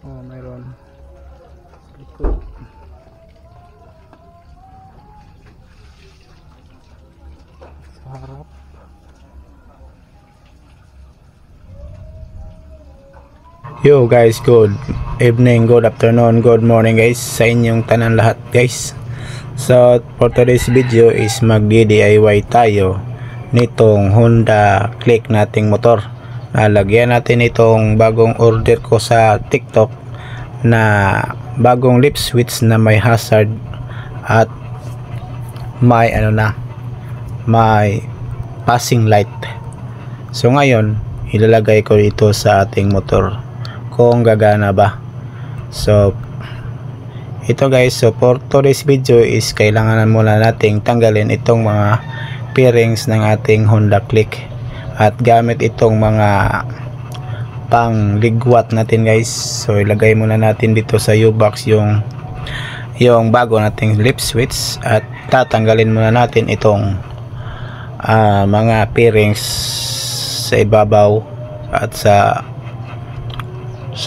Oh, mayroon likod. Sa harap. Yo guys, good evening, good afternoon, good morning guys sa inyong tanan lahat guys. So for today's video is magdi-DIY tayo nitong Honda Click nating motor. Nalagyan natin itong bagong order ko sa TikTok na bagong lip switch na may hazard at may may passing light. So ngayon ilalagay ko dito sa ating motor kung gagana ba. So ito guys, so for today's video is kailangan muna nating tanggalin itong mga bearings ng ating Honda Click at gamit itong mga pangligwat natin guys. So ilagay muna natin dito sa U-box yung bago nating lip switch at tatanggalin muna natin itong mga bearings sa ibabaw at sa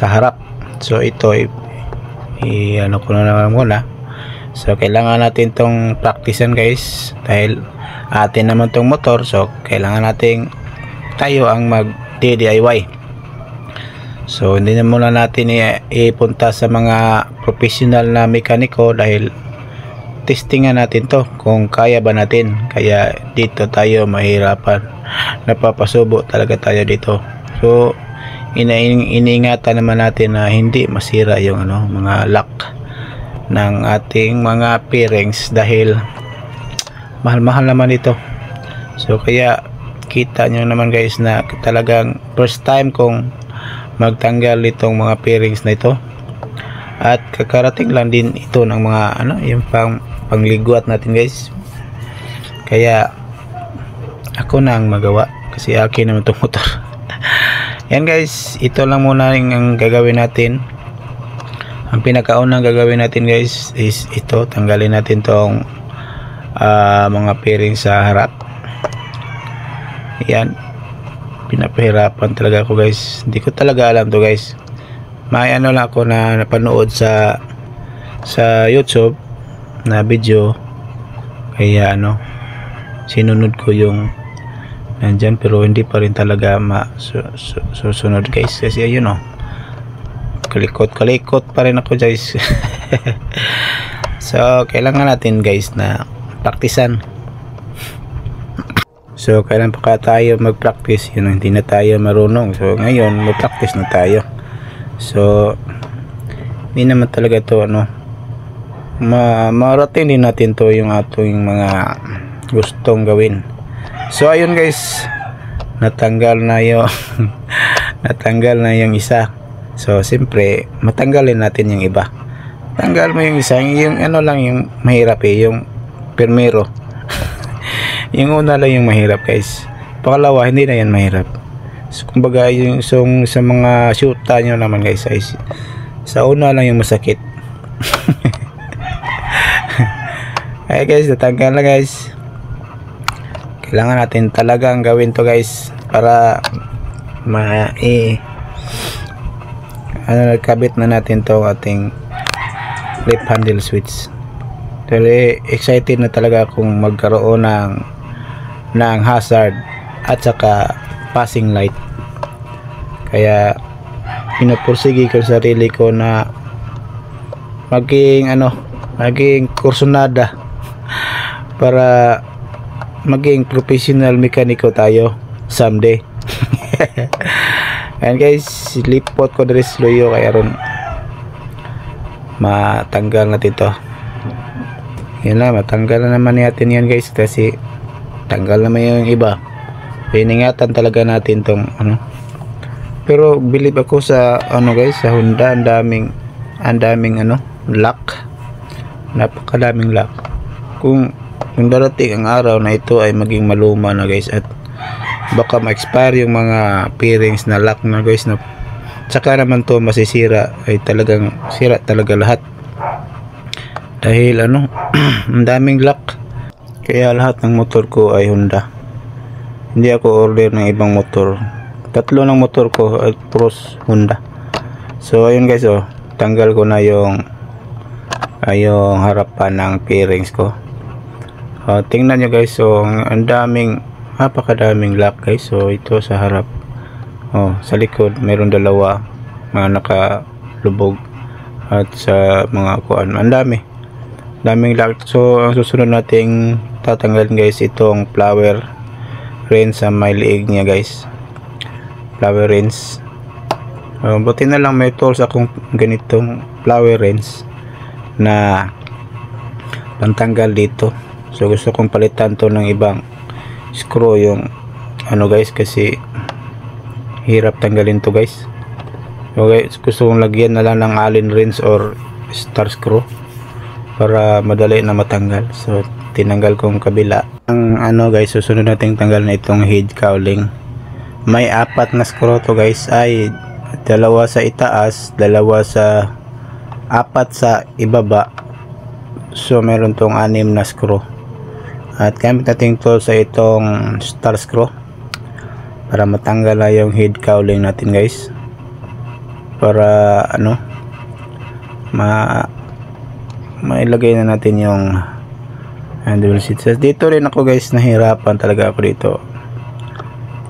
harap. So ito ano ko na naman muna. So kailangan natin tong practicean guys dahil atin naman tong motor. So kailangan nating tayo ang mag DIY. So hindi na muna natin ipunta sa mga professional na mekaniko dahil testingan natin to kung kaya ba natin. Kaya dito tayo mahirapan, napapasubo talaga tayo dito. So iniingatan naman natin na hindi masira yung mga lock ng ating mga bearings dahil mahal-mahal naman ito. So kaya kita nyo naman guys na talagang first time kong magtanggal itong mga bearings na ito at kakarating lang din ito ng mga yung pangligwat natin guys. Kaya ako na ang magawa kasi akin naman itong motor. Yan guys, ito lang muna ang gagawin natin. Ang pinakaunang gagawin natin guys is ito, tanggalin natin tong mga bearing sa harap. Yan, pinapahirapan talaga ako guys, hindi ko talaga alam to guys. May lang ako na napanood sa YouTube na video, kaya sinunod ko yung nandyan, pero hindi pa rin talaga susunod guys kasi ayun kalikot pa rin ako guys. So kailangan natin guys na praktisan. So kailan pa tayo mag-practice, hindi na tayo marunong. So ngayon mag-practice na tayo. So hindi naman talaga to marating din natin to yung ating mga gustong gawin. So ayun guys, natanggal na yung isa. So siyempre matanggalin natin yung iba. Tanggal mo yung isa, yung lang yung mahirap yung primero. Yung una lang yung mahirap guys, pangalawa hindi na yan mahirap. So kumbaga yung sa mga shoota nyo naman guys ay sa una lang yung masakit. Ay guys, natanggal na guys. Kailangan natin talagang gawin to guys para nagkabit na natin to ating lip handle switch. Dahil excited na talaga akong magkaroon ng hazard at saka passing light. Kaya pinupursige ko sa sarili ko na maging kursunada para maging professional mekaniko tayo someday. Ayan guys, lipot ko dari sluyo kaya ron matanggal natin to. Yan na, matanggal na naman natin yan guys kasi tanggal naman yung iba. Iningatan talaga natin tong pero believe ako sa guys, sa Honda ang daming lock, napakadaming lock. Kung darating ang araw na ito ay maging maluma na guys at baka ma-expire yung mga bearings na lock na guys tsaka naman to masisira, ay talagang sira talaga lahat dahil ang daming lock. Kaya lahat ng motor ko ay Honda, hindi ako order ng ibang motor. Tatlo ng motor ko ay puros Honda. So ayun guys, oh, tanggal ko na yung harapan ng bearings ko. Tingnan nyo guys, so ang daming, napakadaming lock guys. So ito sa harap, sa likod mayroon dalawa mga nakalubog, at sa mga kuan ang daming lock. So ang susunod nating tatanggalin guys, itong flower rinse sa may liig niya guys, flower rinse. Buti na lang may tools akong ganitong flower rinse na pantanggal dito. So gusto kong palitan to ng ibang screw, yung guys, kasi hirap tanggalin to guys. So guys, gusto kong lagyan na lang ng Allen wrench or star screw para madali na matanggal. So tinanggal kong kabila. Ang guys, susunod nating tanggal na itong head cowling. May 4 na screw to guys, ay 2 sa itaas, 4 sa ibaba. So meron tong 6 na screw, at gamit natin to sa itong star screw para matanggal na yung head cowling natin guys, para mailagay na natin yung handle seat. Dito rin ako guys, nahirapan talaga ako dito.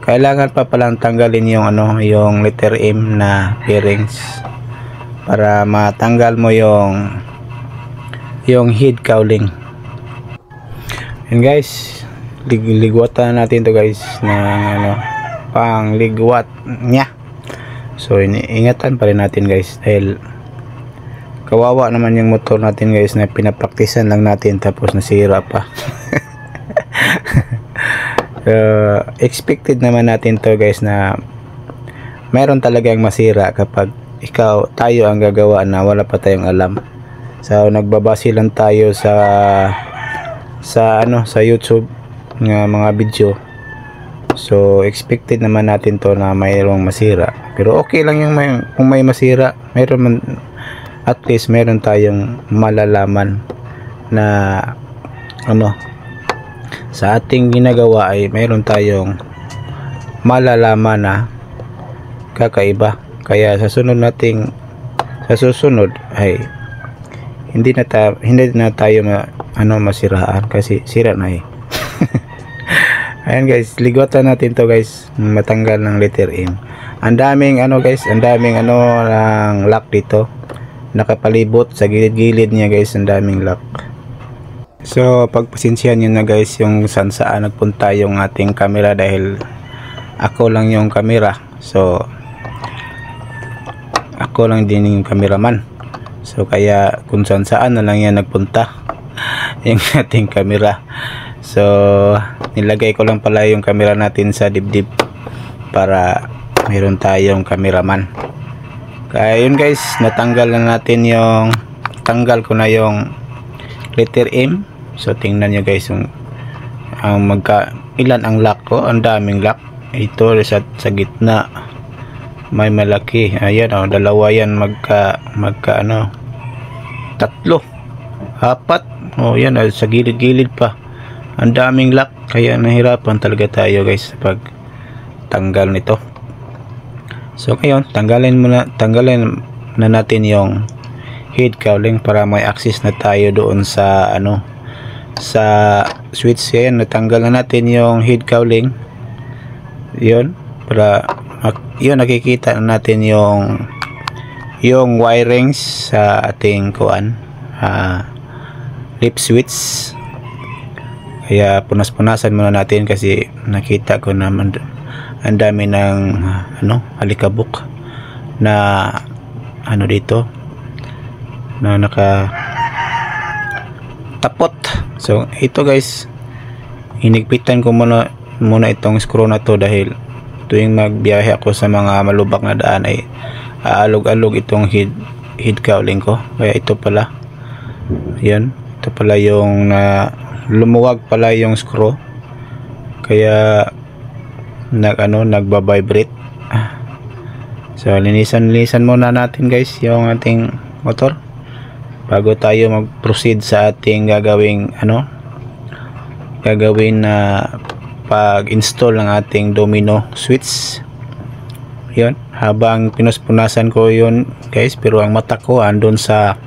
Kailangan pa palang tanggalin yung yung letter M na bearings para matanggal mo yung head cowling. And guys, ligwatan natin to guys ng pang ligwat niya. So ingatan pa rin natin guys, dahil kawawa naman yung motor natin guys na pinapraktisan lang natin tapos nasira pa. Expected naman natin to guys na meron talagang masira kapag tayo ang gagawa na wala pa tayong alam. So nagbabase lang tayo sa YouTube ng mga video. So expected naman natin to na mayroong masira, pero okay lang yung kung may masira, at least meron tayong malalaman na sa ating ginagawa ay mayroon tayong malalaman na kakaiba. Kaya sa susunod ay hindi na tayo masiraan, kasi sira na Ayan guys, ligwatan natin to guys, matanggal ng letter M. Ang daming guys, ang daming ng lock dito, nakapalibot sa gilid-gilid niya guys, ang daming lock. So pagpasensyahan nyo na guys yung saan nagpunta yung ating camera, dahil ako lang yung camera. So ako lang din yung cameraman. So kaya kung saan na lang yan nagpunta yung ating camera. So nilagay ko lang pala yung camera natin sa dibdib para mayroon tayong cameraman. Kaya yun guys, natanggal na natin tanggal ko na yung letter M. So tingnan nyo guys, ilan ang lock ko. Ang daming lock. Ito sa gitna may malaki, ayan, dalawa yan, tatlo, 4, yan, sa gilid-gilid pa, ang daming lock. Kaya nahirapan talaga tayo guys sa pag tanggal nito. So ngayon, tanggalin na natin yung head cowling para may access na tayo doon sa sa switch. Yan, natanggal na natin yung head cowling. Yun, para yun, nakikita na natin yung wirings sa ating lip switch. Kaya punas-punasan muna natin, kasi nakita ko naman ang dami ng alikabok na dito na nakatapot. So ito guys, hinigpitan ko muna itong screw na to, dahil tuwing magbiyahe ako sa mga malubak na daan ay aalog-alog itong head cowling ko. Kaya ito pala, yan, ito pala yung lumuwag pala yung screw, kaya nagba-vibrate. So linisan muna natin guys yung ating motor bago tayo mag-proceed sa ating gagawin pag-install ng ating domino switch. yun, habang pinuspunasan ko yun guys, pero ang mata ko andun sa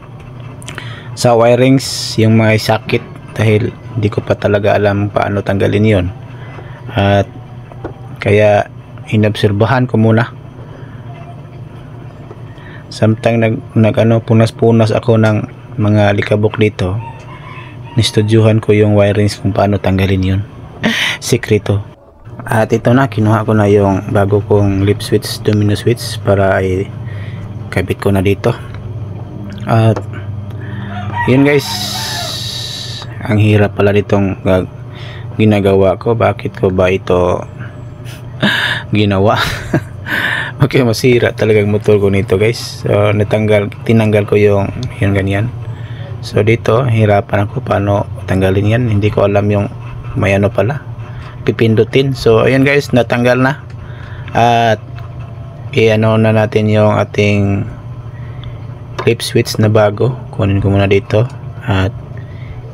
wirings, yung mga sakit, dahil hindi ko pa talaga alam paano tanggalin yun. At kaya inobserbahan ko muna. Samtang punas-punas ako ng mga likabok dito, nistudyuhan ko yung wirings kung paano tanggalin yun. Sikreto. At ito na, kinuha ko na yung bago kong lip switch, domino switch, para ay kabit ko na dito. At yun guys, ang hirap pala ditong ginagawa ko. Bakit ko ba ito ginawa? Okay, masira talagang motor ko nito guys. So tinanggal ko yung ganyan. So dito hirapan ako paano tanggalin yan. Hindi ko alam yung may ano pala, pipindutin. So ayan guys, natanggal na. At i-ano na natin yung ating lip switch na bago. Kunin ko muna dito at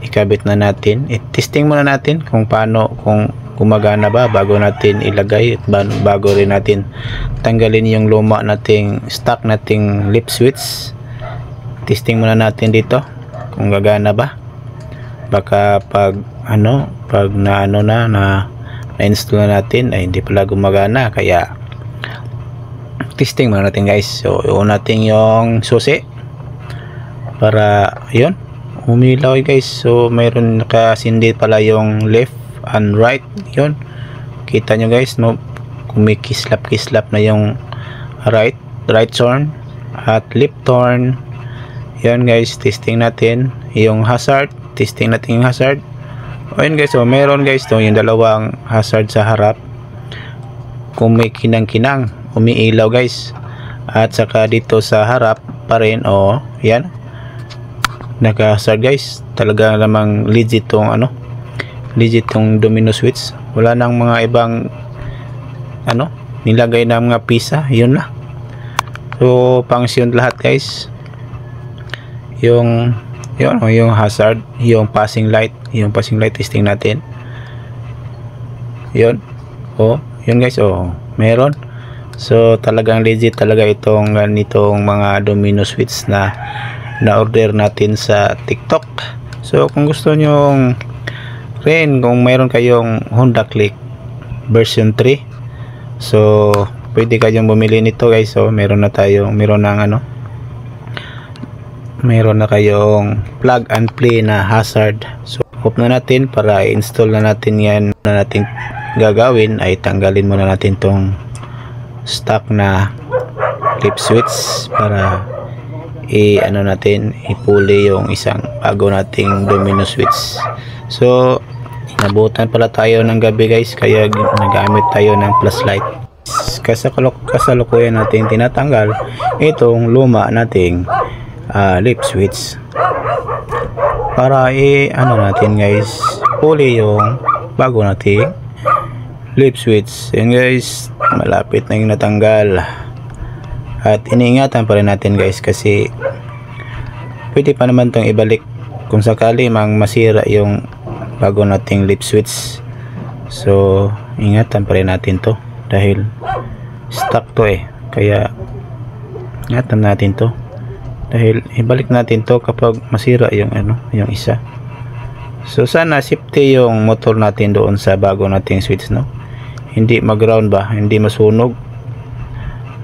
ikabit na natin. I-testing muna natin kung paano, kung gumagana ba bago natin ilagay, at bago rin natin tanggalin yung luma nating stock nating lip switch. Testing muna natin dito kung gagana ba. Baka pag na-install na natin ay hindi pala gumagana, kaya testing muna natin guys. So iwan natin yung susi para yun umilaw guys. So mayroon nakasindi pala yung left and right, yun kita nyo guys, no, kumikislap na yung right turn at left turn. Yun guys, testing natin yung hazard, testing natin yung hazard. Ayun guys, so meron guys to yung dalawang hazard sa harap, kumikinang-kinang, umiilaw guys, at saka dito sa harap pa rin, yan naka-hazard guys. Talaga namang legit tong domino switch. Wala nang mga ibang nilagay na mga pisa, yun na. So function lahat guys. Yung hazard, yung passing light testing natin. Yun guys, meron. So talagang legit talaga itong ganitong mga domino switch na order natin sa TikTok. So kung gusto nyo rin, kung mayroon kayong Honda Click version 3, so pwede kayong bumili nito guys. So meron na kayong plug and play na hazard. So off na natin para i-install na natin yan. Na natin gagawin ay tanggalin muna natin tong stock na lip switch para ipuli yung isang bago nating domino switch. So nabutan pala tayo ng gabi guys, kaya nagamit tayo ng flashlight. Kasalukuyan natin tinatanggal itong luma nating lip switch para natin guys, puli yung bago nating lip switch. Yan guys, malapit na yung natanggal. At iniingatan pa rin natin guys, kasi pwede pa naman itong ibalik kung sakali mang masira yung bago nating lip switch. So ingatan pa rin natin to dahil stock to kaya ingatan natin to, dahil ibalik natin to kapag masira yung yung isa. So sana safety yung motor natin doon sa bago nating switch, no, hindi mag-ground ba, hindi masunog.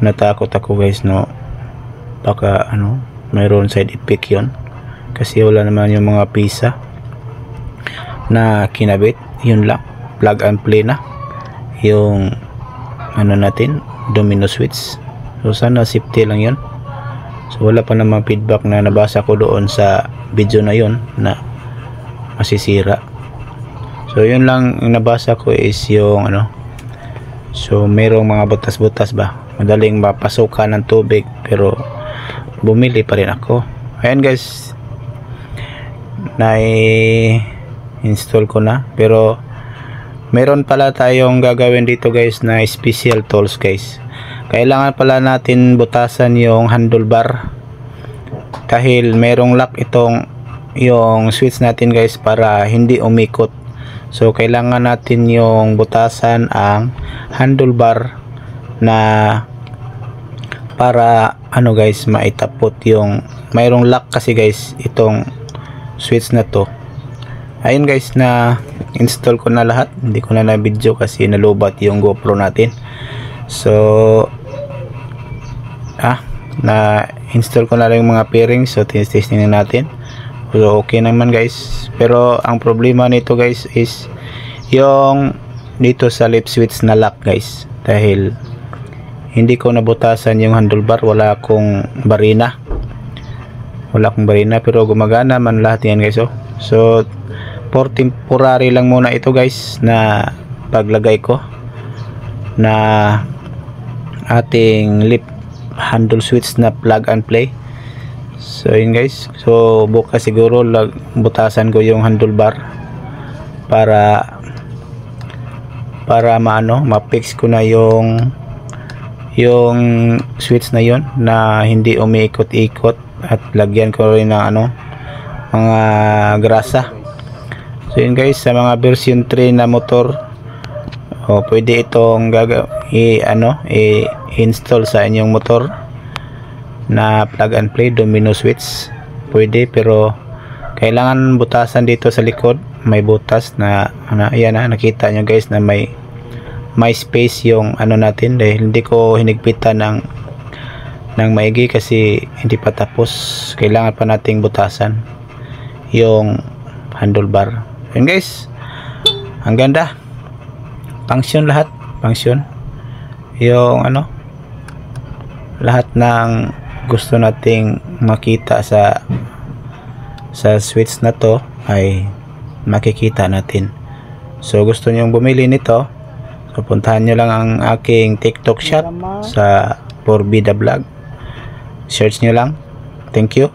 Natakot ako guys, no, baka mayroon side effect yun, kasi wala naman yung mga pisa na kinabit. Yun lang, plug and play na yung natin domino switch. So sana safety lang yun. So wala pa namang feedback na nabasa ko doon sa video na yun na masisira. So yun lang yung nabasa ko is yung so mayroong mga butas-butas ba, madaling mapasukan ng tubig, pero bumili pa rin ako. Ayan guys, install ko na, pero meron pala tayong gagawin dito guys na special tools guys. Kailangan pala natin butasan yung handlebar dahil merong lock yung switch natin guys para hindi umikot. So kailangan natin yung butasan ang handlebar na para ano guys, maitapot yung mayroong lock kasi guys itong switch na to. Ayun guys, na install ko na lahat, hindi ko na video kasi nalubat yung GoPro natin. So na install ko na lang yung mga bearings. So testing na natin, so okay naman guys. Pero ang problema nito guys is yung dito sa lip switch na lock guys, dahil hindi ko nabutasan yung handlebar. Wala akong barina pero gumagana man lahat yan guys. So for temporary lang muna ito guys, na paglagay ko na ating lip handle switch na plug and play. So yun guys, so bukas siguro butasan ko yung handlebar para ma-fix ko na yung switch na yon, na hindi umiikot-ikot, at lagyan ko rin ng mga grasa. So yun guys, sa mga version 3 na motor, pwede itong i-install sa inyong motor na plug and play domino switch, pwede. Pero kailangan butasan dito sa likod, may butas na ayan, nakita nyo guys na may space yung natin, dahil hindi ko hinigpitan ng maigi kasi hindi pa tapos. Kailangan pa nating butasan yung handlebar. Yun guys, ang ganda, function lahat, yung lahat ng gusto nating makita sa switch na to ay makikita natin. So gusto nyong bumili nito, so puntahan nyo lang ang aking TikTok shop sa 4B The Vlog, search nyo lang. Thank you.